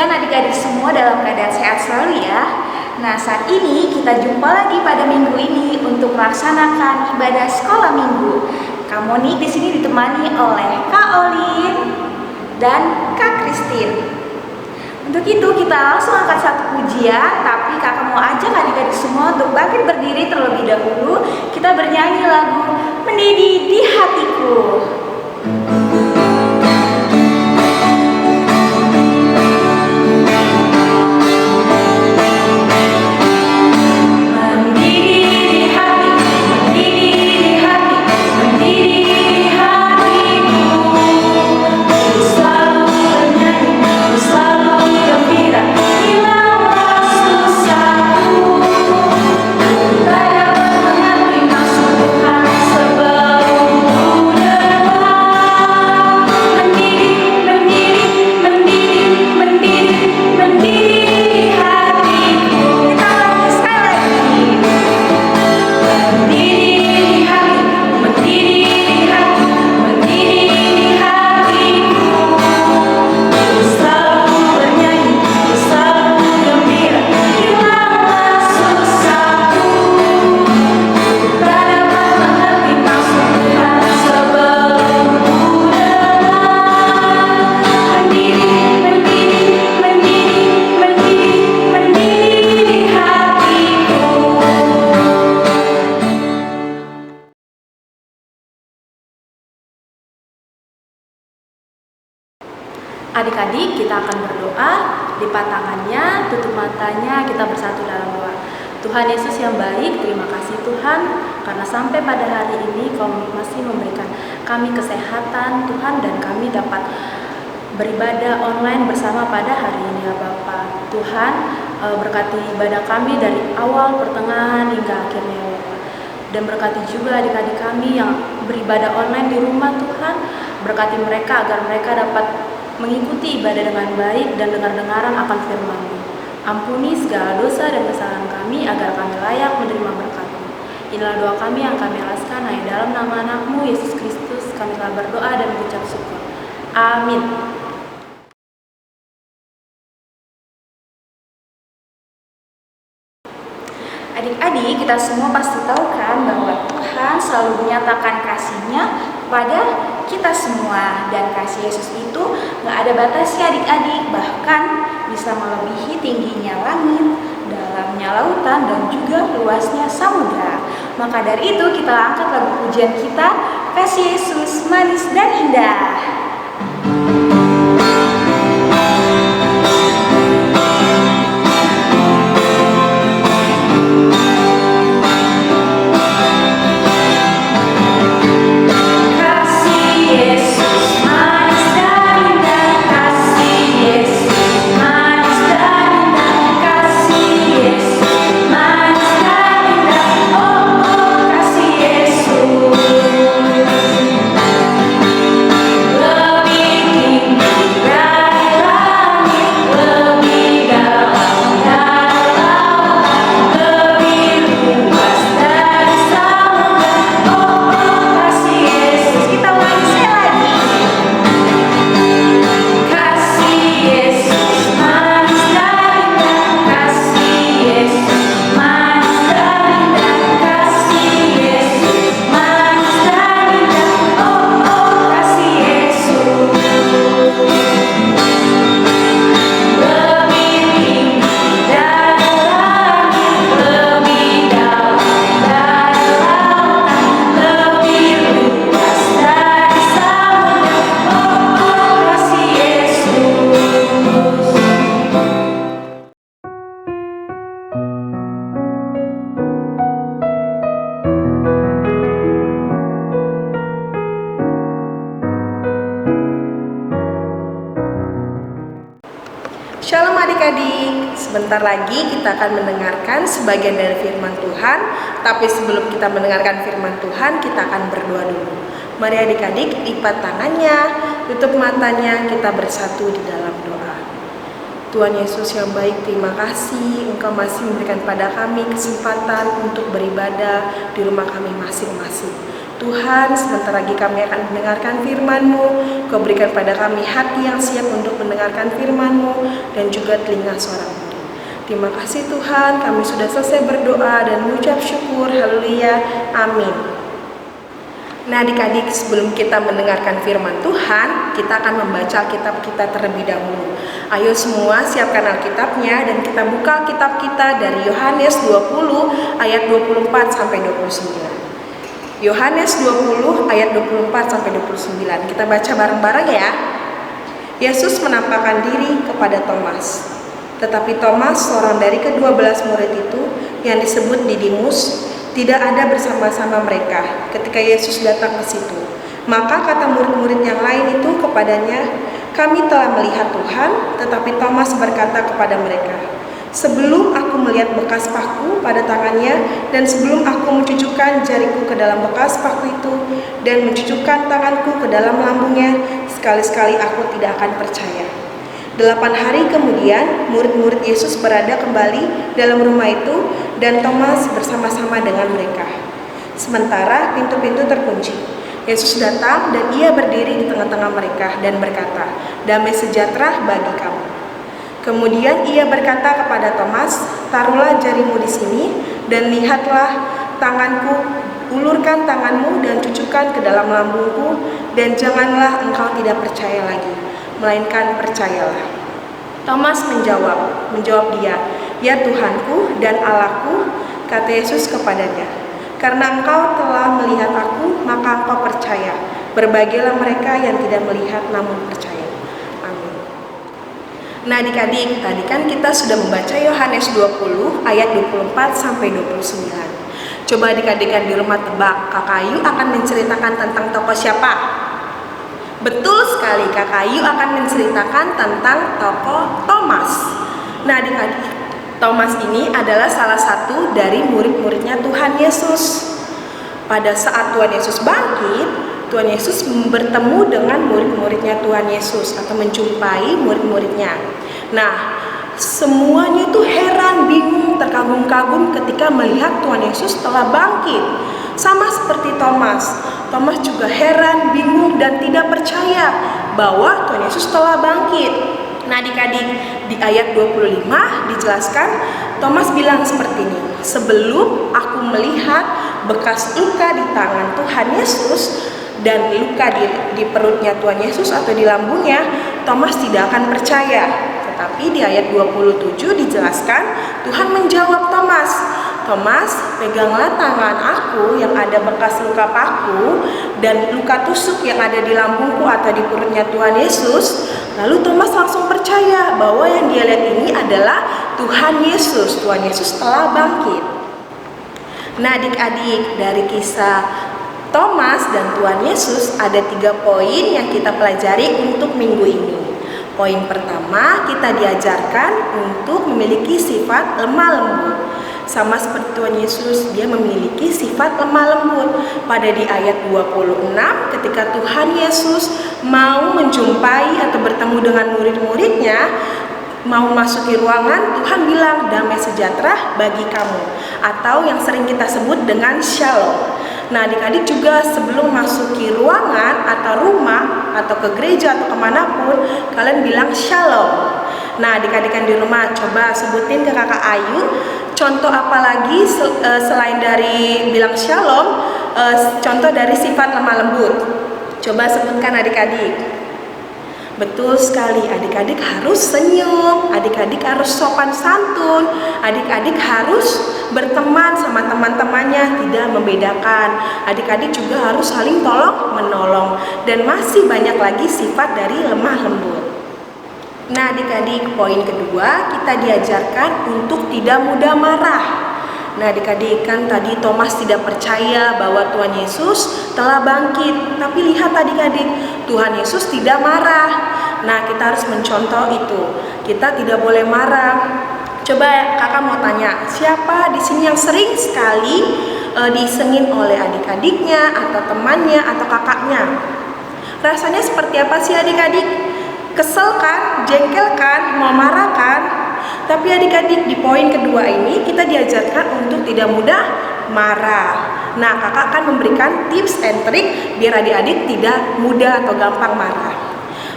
pastikan adik-adik semua dalam keadaan sehat selalu ya. Nah, saat ini kita jumpa lagi pada minggu ini untuk melaksanakan ibadah sekolah minggu. Kak Moni di sini ditemani oleh Kak Olin dan Kak Christine. Untuk itu kita langsung angkat satu pujian, tapi kakak mau ajak adik-adik semua untuk bangkit berdiri terlebih dahulu. Kita bernyanyi lagu Mendidih di Hatiku. Adik-adik, kita akan berdoa, lipat tangannya, tutup matanya, kita bersatu dalam doa. Tuhan Yesus yang baik, terima kasih Tuhan, karena sampai pada hari ini Kau masih memberikan kami kesehatan Tuhan, dan kami dapat beribadah online bersama pada hari ini ya Bapa. Tuhan, berkati ibadah kami dari awal, pertengahan, hingga akhirnya ya Bapa. Dan berkati juga adik-adik kami yang beribadah online di rumah Tuhan, berkati mereka agar mereka dapat mengikuti ibadah dengan baik dan dengar-dengaran akan firman-Mu. Ampuni segala dosa dan kesalahan kami agar kami layak menerima berkat-Mu. Inilah doa kami yang kami alaskan hanya dalam nama anak-Mu Yesus Kristus. Kami telah berdoa dan mengucap syukur. Amin. Adik-adik, kita semua pasti tahu kan bahwa Tuhan selalu menyatakan kasih-Nya pada kita semua, dan kasih Yesus itu gak ada batasnya adik-adik, bahkan bisa melebihi tingginya langit, dalamnya lautan, dan juga luasnya samudra. Maka dari itu kita angkat lagu pujian kita, Kasih Yesus Manis dan Indah. Shalom adik-adik, sebentar lagi kita akan mendengarkan sebagian dari firman Tuhan. Tapi sebelum kita mendengarkan firman Tuhan, kita akan berdoa dulu. Mari adik-adik lipat tangannya, tutup matanya, kita bersatu di dalam doa. Tuhan Yesus yang baik, terima kasih Engkau masih memberikan pada kami kesempatan untuk beribadah di rumah kami masing-masing. Tuhan, sebentar lagi kami akan mendengarkan firman-Mu. Kau berikan pada kami hati yang siap untuk mendengarkan firman-Mu dan juga telinga suara murid. Terima kasih Tuhan, kami sudah selesai berdoa dan mengucap syukur. Haleluya, amin. Nah adik-adik, sebelum kita mendengarkan firman Tuhan, kita akan membaca kitab kita terlebih dahulu. Ayo semua siapkan Alkitabnya dan kita buka kitab kita dari Yohanes 20 ayat 24 sampai 29. Yohanes 20 ayat 24 sampai 29. Kita baca bareng-bareng ya. Yesus menampakkan diri kepada Thomas. Tetapi Thomas, seorang dari ke-12 murid itu yang disebut Didimus, tidak ada bersama-sama mereka ketika Yesus datang ke situ. Maka kata murid-murid yang lain itu kepadanya, "Kami telah melihat Tuhan." Tetapi Thomas berkata kepada mereka, "Sebelum aku melihat bekas paku pada tangannya, dan sebelum aku mencucukkan jariku ke dalam bekas paku itu, dan mencucukkan tanganku ke dalam lambungnya, sekali-sekali aku tidak akan percaya." 8 hari kemudian, murid-murid Yesus berada kembali dalam rumah itu, dan Thomas bersama-sama dengan mereka. Sementara pintu-pintu terkunci, Yesus datang dan ia berdiri di tengah-tengah mereka dan berkata, "Damai sejahtera bagi kamu." Kemudian ia berkata kepada Thomas, "Taruhlah jarimu di sini dan lihatlah tanganku, ulurkan tanganmu dan cucukkan ke dalam lambungku, dan janganlah engkau tidak percaya lagi, melainkan percayalah." Thomas menjawab dia, "Ya Tuhanku dan Allahku." Kata Yesus kepadanya, "Karena engkau telah melihat aku, maka engkau percaya. Berbahagialah mereka yang tidak melihat namun percaya." Nah adik-adik, tadi kan kita sudah membaca Yohanes 20 ayat 24 sampai 29. Coba adik-adik yang di rumah tebak, Kakak Ayu akan menceritakan tentang tokoh siapa? Betul sekali, Kakak Ayu akan menceritakan tentang tokoh Thomas. Nah adik-adik, Thomas ini adalah salah satu dari murid-muridnya Tuhan Yesus. Pada saat Tuhan Yesus bangkit, Tuhan Yesus bertemu dengan murid-muridnya Tuhan Yesus atau menjumpai murid-muridnya. Nah, semuanya itu heran, bingung, terkagum-kagum ketika melihat Tuhan Yesus telah bangkit. Sama seperti Thomas. Thomas juga heran, bingung, dan tidak percaya bahwa Tuhan Yesus telah bangkit. Nah adik-adik, di ayat 25 dijelaskan, Thomas bilang seperti ini, "Sebelum aku melihat bekas luka di tangan Tuhan Yesus dan luka di perutnya Tuhan Yesus atau di lambungnya, Thomas tidak akan percaya." Tetapi di ayat 27 dijelaskan, Tuhan menjawab Thomas, "Thomas, peganglah tangan aku yang ada bekas luka paku dan luka tusuk yang ada di lambungku atau di perutnya Tuhan Yesus." Lalu Thomas langsung percaya bahwa yang dia lihat ini adalah Tuhan Yesus. Tuhan Yesus telah bangkit. Nah adik-adik, dari kisah Thomas dan Tuhan Yesus ada 3 poin yang kita pelajari untuk minggu ini. Poin pertama, kita diajarkan untuk memiliki sifat lemah lembut. Sama seperti Tuhan Yesus, dia memiliki sifat lemah lembut. Pada di ayat 26, ketika Tuhan Yesus mau menjumpai atau bertemu dengan murid-muridnya, mau masuki ruangan, Tuhan bilang, "Damai sejahtera bagi kamu," atau yang sering kita sebut dengan shalom. Nah adik-adik juga sebelum masuki ruangan atau rumah atau ke gereja atau kemanapun, kalian bilang shalom. Nah adik-adik yang di rumah, coba sebutin ke Kakak Ayu, contoh apa lagi selain dari bilang shalom, contoh dari sifat lemah lembut. Coba sebutkan adik-adik. Betul sekali, adik-adik harus senyum, adik-adik harus sopan santun, adik-adik harus berteman sama teman-temannya, tidak membedakan. Adik-adik juga harus saling tolong menolong, dan masih banyak lagi sifat dari lemah lembut. Nah adik-adik, poin kedua, kita diajarkan untuk tidak mudah marah. Nah adik-adik, kan tadi Thomas tidak percaya bahwa Tuhan Yesus telah bangkit. Tapi lihat adik-adik, Tuhan Yesus tidak marah. Nah kita harus mencontoh itu. Kita tidak boleh marah. Coba kakak mau tanya, siapa di sini yang sering sekali disengin oleh adik-adiknya atau temannya atau kakaknya? Rasanya seperti apa sih adik-adik? Kesel kan? Jengkel kan? Mau marah kan? Tapi adik-adik, di poin kedua ini kita diajarkan untuk tidak mudah marah. Nah, kakak akan memberikan tips and trik biar adik-adik tidak mudah atau gampang marah.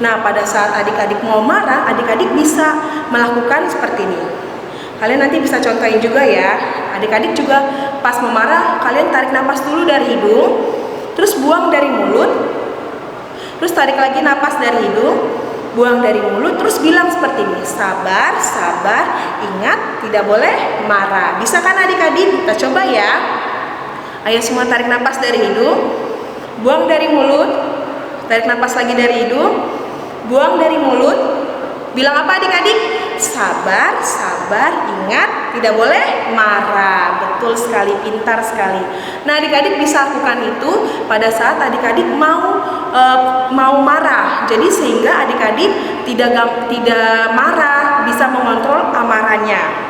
Nah, pada saat adik-adik mau marah, adik-adik bisa melakukan seperti ini. Kalian nanti bisa contohin juga ya. Adik-adik juga pas memarah, kalian tarik napas dulu dari hidung, terus buang dari mulut, terus tarik lagi napas dari hidung, buang dari mulut, terus bilang seperti ini, sabar, sabar, ingat tidak boleh marah. Bisa kan adik-adik? Kita coba ya. Ayo semua tarik napas dari hidung, buang dari mulut, tarik napas lagi dari hidung, buang dari mulut. Bilang apa adik-adik? Sabar, sabar, ingat tidak boleh marah. Betul sekali, pintar sekali. Nah, adik-adik bisa lakukan itu pada saat adik-adik mau marah. Jadi sehingga adik-adik tidak marah, bisa mengontrol amarahnya.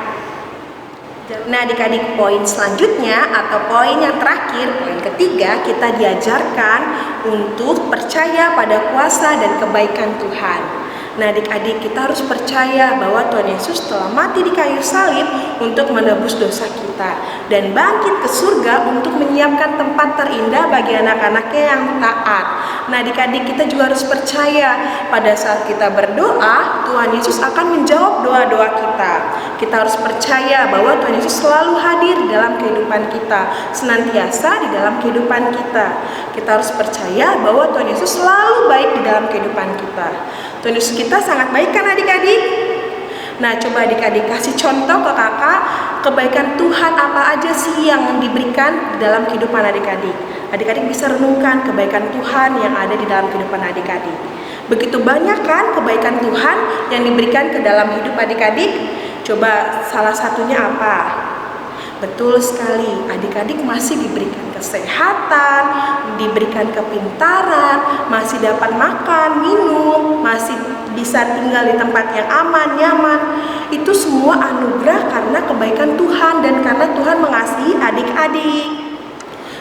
Nah, adik-adik, poin selanjutnya atau poin yang terakhir, poin ketiga, kita diajarkan untuk percaya pada kuasa dan kebaikan Tuhan. Nah, adik-adik, kita harus percaya bahwa Tuhan Yesus telah mati di kayu salib untuk menebus dosa kita dan bangkit ke surga untuk menyiapkan tempat terindah bagi anak-anaknya yang taat. Nah, adik-adik, kita juga harus percaya pada saat kita berdoa, Tuhan Yesus akan menjawab doa-doa kita. Kita harus percaya bahwa Tuhan Yesus selalu hadir dalam kehidupan kita, senantiasa di dalam kehidupan kita. Kita harus percaya bahwa Tuhan Yesus selalu baik di dalam kehidupan kita. Tuhan Yesus kita sangat baik kan adik-adik? Nah, coba adik-adik kasih contoh ke kakak, kebaikan Tuhan apa aja sih yang diberikan dalam kehidupan adik-adik. Adik-adik bisa renungkan kebaikan Tuhan yang ada di dalam kehidupan adik-adik. Begitu banyak kan kebaikan Tuhan yang diberikan ke dalam hidup adik-adik? Coba salah satunya apa? Betul sekali, adik-adik masih diberikan kesehatan, diberikan kepintaran, masih dapat makan, minum, masih bisa tinggal di tempat yang aman, nyaman. Itu semua anugerah karena kebaikan Tuhan dan karena Tuhan mengasihi adik-adik.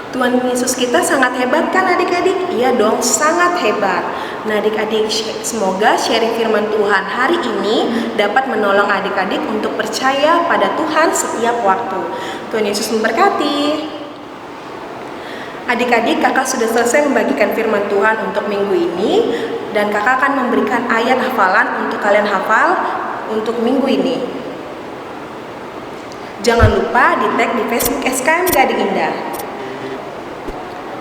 Tuhan Yesus kita sangat hebat kan adik-adik? Iya dong, sangat hebat. Nah, adik-adik, semoga sharing firman Tuhan hari ini dapat menolong adik-adik untuk percaya pada Tuhan setiap waktu. Tuhan Yesus memberkati. Adik-adik, kakak sudah selesai membagikan firman Tuhan untuk minggu ini, dan kakak akan memberikan ayat hafalan untuk kalian hafal untuk minggu ini. Jangan lupa di tag di Facebook SKM Gading Indah.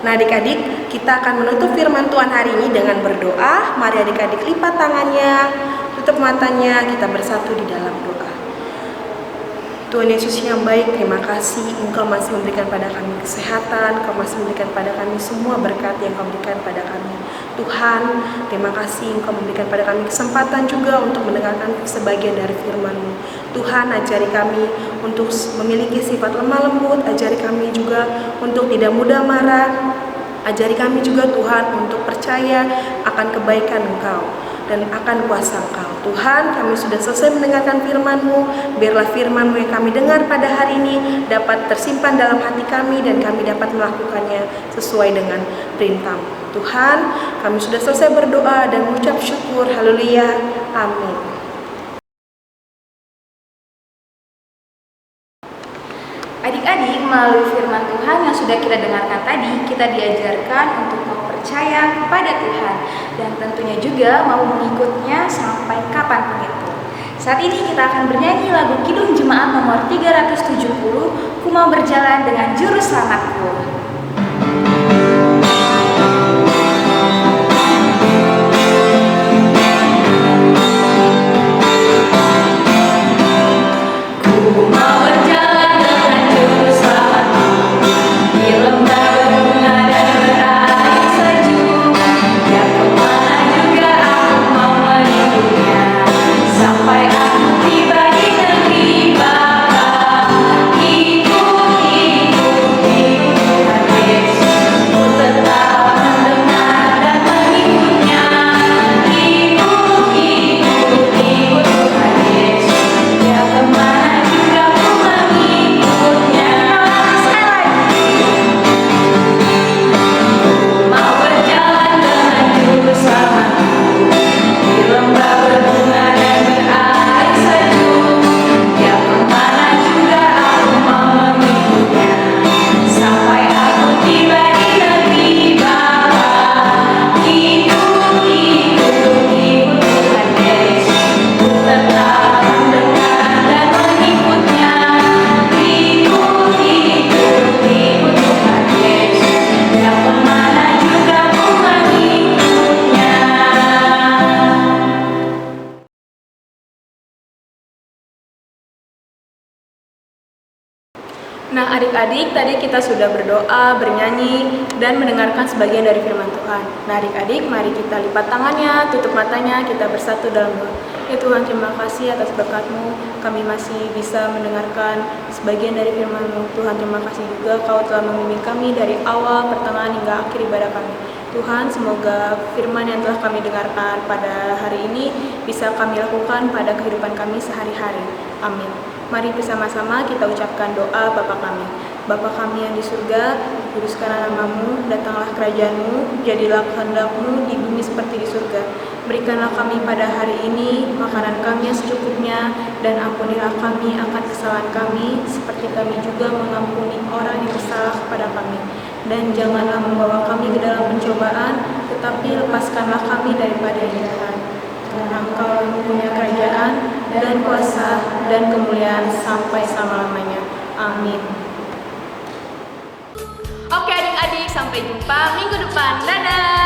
Nah, adik-adik, kita akan menutup firman Tuhan hari ini dengan berdoa. Mari adik-adik lipat tangannya, tutup matanya, kita bersatu di dalam doa. Tuhan Yesus yang baik, terima kasih Engkau masih memberikan pada kami kesehatan, Engkau masih memberikan pada kami semua berkat yang Engkau berikan pada kami. Tuhan, terima kasih Engkau memberikan pada kami kesempatan juga untuk mendengarkan sebagian dari firman-Mu. Tuhan, ajari kami untuk memiliki sifat lemah lembut, ajari kami juga untuk tidak mudah marah, ajari kami juga Tuhan untuk percaya akan kebaikan Engkau dan akan kuasa Engkau. Tuhan, kami sudah selesai mendengarkan firman-Mu. Biarlah firman-Mu yang kami dengar pada hari ini dapat tersimpan dalam hati kami dan kami dapat melakukannya sesuai dengan perintah-Mu. Tuhan, kami sudah selesai berdoa dan mengucap syukur. Haleluya. Amin. Adik-adik, melalui firman Tuhan yang sudah kita dengarkan tadi, kita diajarkan untuk mau percaya kepada Tuhan dan tentunya juga mau mengikutnya sampai kapanpun itu. Saat ini kita akan bernyanyi lagu Kidung Jemaat nomor 370, Ku Mau Berjalan Dengan Juru Selamatku. Sampai aku tiba di negeri Bapa, ikut Adik-adik, tadi kita sudah berdoa, bernyanyi, dan mendengarkan sebagian dari firman Tuhan. Nah adik-adik, mari kita lipat tangannya, tutup matanya, kita bersatu dalam doa. Ya Tuhan, terima kasih atas berkat-Mu, kami masih bisa mendengarkan sebagian dari firman-Mu. Tuhan, terima kasih juga Kau telah membimbing kami dari awal, pertengahan, hingga akhir ibadah kami. Tuhan, semoga firman yang telah kami dengarkan pada hari ini bisa kami lakukan pada kehidupan kami sehari-hari. Amin. Mari bersama-sama kita ucapkan doa Bapa kami. Bapa kami yang di surga, kuduskanlah nama-Mu, datanglah kerajaan-Mu, jadilah kehendak-Mu di bumi seperti di surga. Berikanlah kami pada hari ini makanan kami yang secukupnya, dan ampunilah kami akan kesalahan kami, seperti kami juga mengampuni orang yang bersalah kepada kami. Dan janganlah membawa kami ke dalam pencobaan, tetapi lepaskanlah kami daripada yang jahat. Karena Engkau yang mempunyai kerajaan, dan kuasa, dan kemuliaan sampai selama-lamanya. Amin. Oke adik-adik, sampai jumpa minggu depan. Dadah!